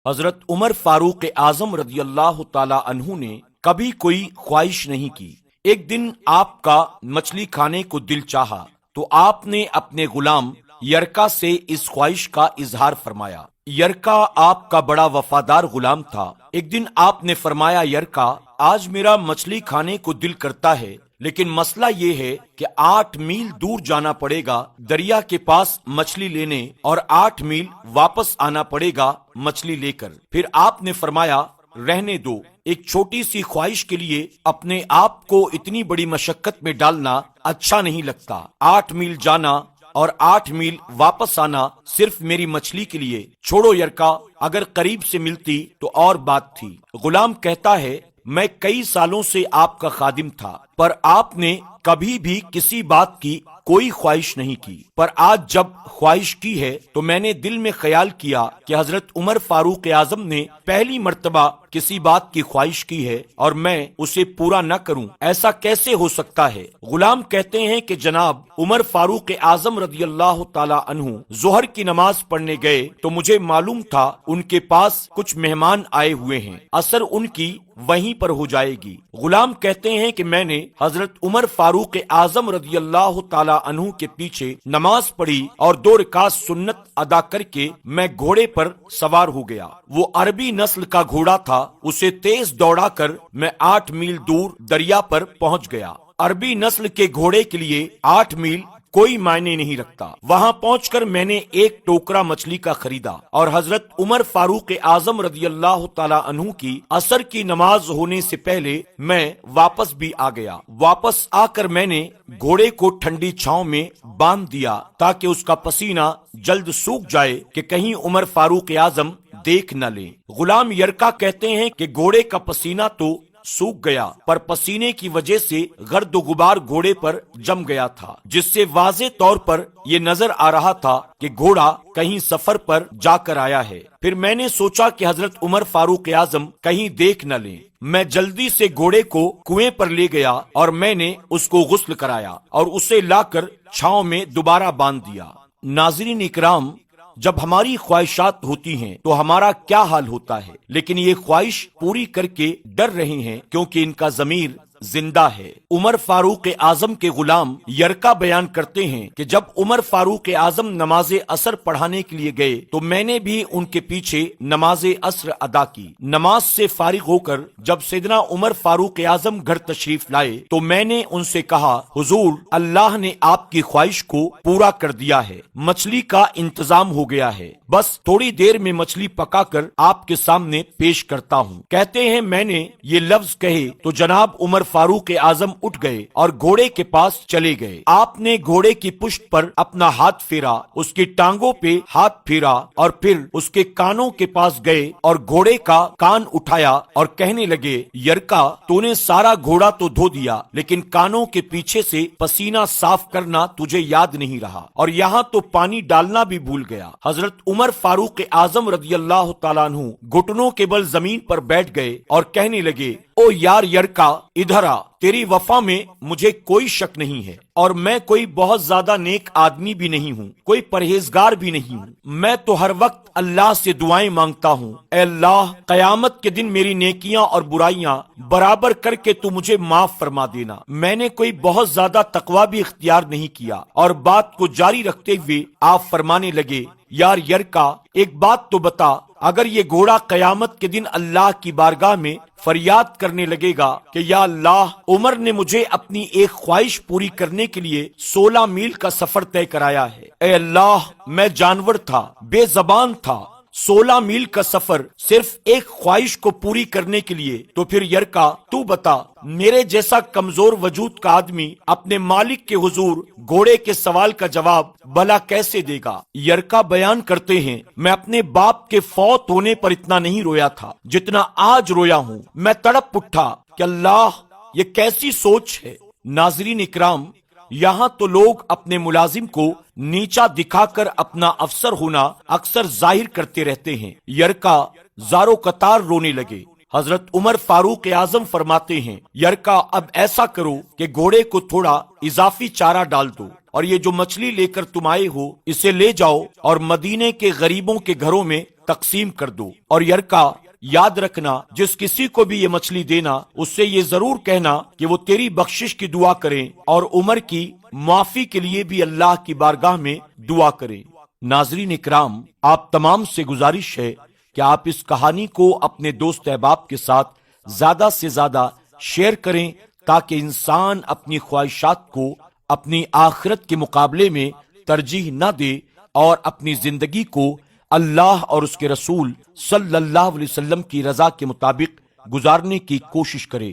हजरत उमर फारूक आजम रजी अल्लाह ताला अन्हु ने कभी कोई ख्वाहिश नहीं की। एक दिन आपका मछली खाने को दिल चाहा तो आपने अपने गुलाम यरका से इस ख्वाहिश का इजहार फरमाया। यरका आपका बड़ा वफादार गुलाम था। एक दिन आपने फरमाया, यरका आज मेरा मछली खाने को दिल करता है, लेकिन मसला ये है कि 8 मील दूर जाना पड़ेगा दरिया के पास मछली लेने और 8 मील वापस आना पड़ेगा मछली लेकर। फिर आपने फरमाया, रहने दो, एक छोटी सी ख्वाहिश के लिए अपने आप को इतनी बड़ी मशक्कत में डालना अच्छा नहीं लगता। 8 मील जाना और 8 मील वापस आना सिर्फ मेरी मछली के लिए। छोड़ो यरका, अगर करीब से मिलती तो और बात थी। गुलाम कहता है, मैं कई सालों से आपका खादिम था, पर आपने कभी भी किसी बात की कोई ख्वाहिश नहीं की, पर आज जब ख्वाहिश की है तो मैंने दिल में ख्याल किया कि हजरत उमर फारूक आजम ने पहली मर्तबा किसी बात की ख्वाहिश की है और मैं उसे पूरा न करूं, ऐसा कैसे हो सकता है। गुलाम कहते हैं कि जनाब उमर फारूक आजम रजी अल्लाह ताला अन्हु जोहर की नमाज पढ़ने गए तो मुझे मालूम था उनके पास कुछ मेहमान आए हुए हैं, असर उनकी वहीं पर हो जाएगी। गुलाम कहते हैं कि मैंने हजरत उमर फारूक आजम रजी अल्लाह ताला अन्हु के पीछे नमाज पढ़ी और 2 रकात सुन्नत अदा करके मैं घोड़े पर सवार हो गया। वो अरबी नस्ल का घोड़ा था, उसे तेज दौड़ाकर मैं 8 मील दूर दरिया पर पहुंच गया। अरबी नस्ल के घोड़े के लिए 8 मील कोई मायने नहीं रखता। वहां पहुंचकर मैंने एक टोकरा मछली का खरीदा और हजरत उमर फारूक आजम रजी अल्लाह ताला अन्हु की असर की नमाज होने से पहले मैं वापस भी आ गया। वापस आकर मैंने घोड़े को ठंडी छांव में बांध दिया ताकि उसका पसीना जल्द सूख जाए कि कहीं उमर फारूक आजम देख न ले। गुलाम यरका कहते हैं कि घोड़े का पसीना तो सूख गया, पर पसीने की वजह से गर्द गुबार घोड़े पर जम गया था, जिससे वाज़े तौर पर ये नजर आ रहा था कि घोड़ा कहीं सफर पर जाकर आया है। फिर मैंने सोचा कि हजरत उमर फारूक आजम कहीं देख न लें। मैं जल्दी से घोड़े को कुएं पर ले गया और मैंने उसको गुस्ल कराया और उसे लाकर छांव में दोबारा बांध दिया। नाज़रीन इकराम, जब हमारी ख्वाहिशात होती हैं तो हमारा क्या हाल होता है, लेकिन ये ख्वाहिश पूरी करके डर रहे हैं क्योंकि इनका ज़मीर जिंदा है। उमर फारूक आजम के गुलाम यरका बयान करते हैं कि जब उमर फारूक आजम नमाजे असर पढ़ाने के लिए गए तो मैंने भी उनके पीछे नमाजे असर अदा की। नमाज से फारिग होकर जब सैयदना उमर फारूक आजम घर तशरीफ लाए तो मैंने उनसे कहा, हुजूर, अल्लाह ने आपकी ख्वाहिश को पूरा कर दिया है, मछली का इंतजाम हो गया है, बस थोड़ी देर में मछली पकाकर आपके सामने पेश करता हूँ। कहते हैं मैंने ये लफ्ज कहे तो जनाब उमर फारूक आजम उठ गए और घोड़े के पास चले गए। आपने घोड़े की पुश्त पर अपना हाथ फेरा, उसकी टांगों पे हाथ फेरा और फिर उसके कानों के पास गए और घोड़े का कान उठाया और कहने लगे, यरका, तूने सारा घोड़ा तो धो दिया, लेकिन कानों के पीछे से पसीना साफ करना तुझे याद नहीं रहा और यहाँ तो पानी डालना भी भूल गया। हजरत उमर फारूक आजम रजी अल्लाह ताला अन्हु घुटनों के बल जमीन पर बैठ गए और कहने लगे, ओ यार यरका, इधर आ, तेरी वफा में मुझे कोई शक नहीं है और मैं कोई बहुत ज्यादा नेक आदमी भी नहीं हूँ, कोई परहेजगार भी नहीं हूँ। मैं तो हर वक्त अल्लाह से दुआएं मांगता हूँ, ऐ अल्लाह, कयामत के दिन मेरी नेकियां और बुराइयां बराबर करके तू मुझे माफ फरमा देना। मैंने कोई बहुत ज्यादा तकवा भी इख्तियार नहीं किया। और बात को जारी रखते हुए आप फरमाने लगे, यार यरका, एक बात तो बता, अगर ये घोड़ा कयामत के दिन अल्लाह की बारगाह में फरियाद करने लगेगा कि या अल्लाह, उमर ने मुझे अपनी एक ख्वाहिश पूरी करने के लिए 16 मील का सफर तय कराया है, ऐ अल्लाह, मैं जानवर था, बेजबान था, 16 मील का सफर सिर्फ एक ख्वाहिश को पूरी करने के लिए, तो फिर यरका तू बता, मेरे जैसा कमजोर वजूद का आदमी अपने मालिक के हुजूर घोड़े के सवाल का जवाब भला कैसे देगा। यरका बयान करते हैं, मैं अपने बाप के फौत होने पर इतना नहीं रोया था जितना आज रोया हूँ। मैं तड़प उठा कि अल्लाह, ये कैसी सोच है। नाजरीन इकराम, यहाँ तो लोग अपने मुलाजिम को नीचा दिखाकर अपना अफसर होना अक्सर जाहिर करते रहते हैं। यरका जारो कतार रोने लगे। हजरत उमर फारूक आजम फरमाते हैं, यरका, अब ऐसा करो कि घोड़े को थोड़ा इजाफी चारा डाल दो और ये जो मछली लेकर तुम आए हो इसे ले जाओ और मदीने के गरीबों के घरों में تقسیم کر دو، اور یرکا یاد رکھنا جس کسی کو بھی یہ مچھلی دینا اس سے یہ ضرور کہنا کہ وہ تیری بخشش کی دعا کریں اور عمر کی معافی کے لیے بھی اللہ کی بارگاہ میں دعا کریں۔ ناظرین اکرام، آپ تمام سے گزارش ہے کہ آپ اس کہانی کو اپنے دوست احباب کے ساتھ زیادہ سے زیادہ شیئر کریں تاکہ انسان اپنی خواہشات کو اپنی آخرت کے مقابلے میں ترجیح نہ دے اور اپنی زندگی کو اللہ اور اس کے رسول صلی اللہ علیہ وسلم کی رضا کے مطابق گزارنے کی کوشش کرے۔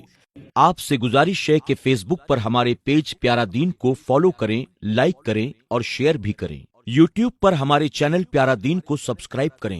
آپ سے گزارش ہے کہ فیس بک پر ہمارے پیج پیارا دین کو فالو کریں، لائک کریں اور شیئر بھی کریں۔ یوٹیوب پر ہمارے چینل پیارا دین کو سبسکرائب کریں۔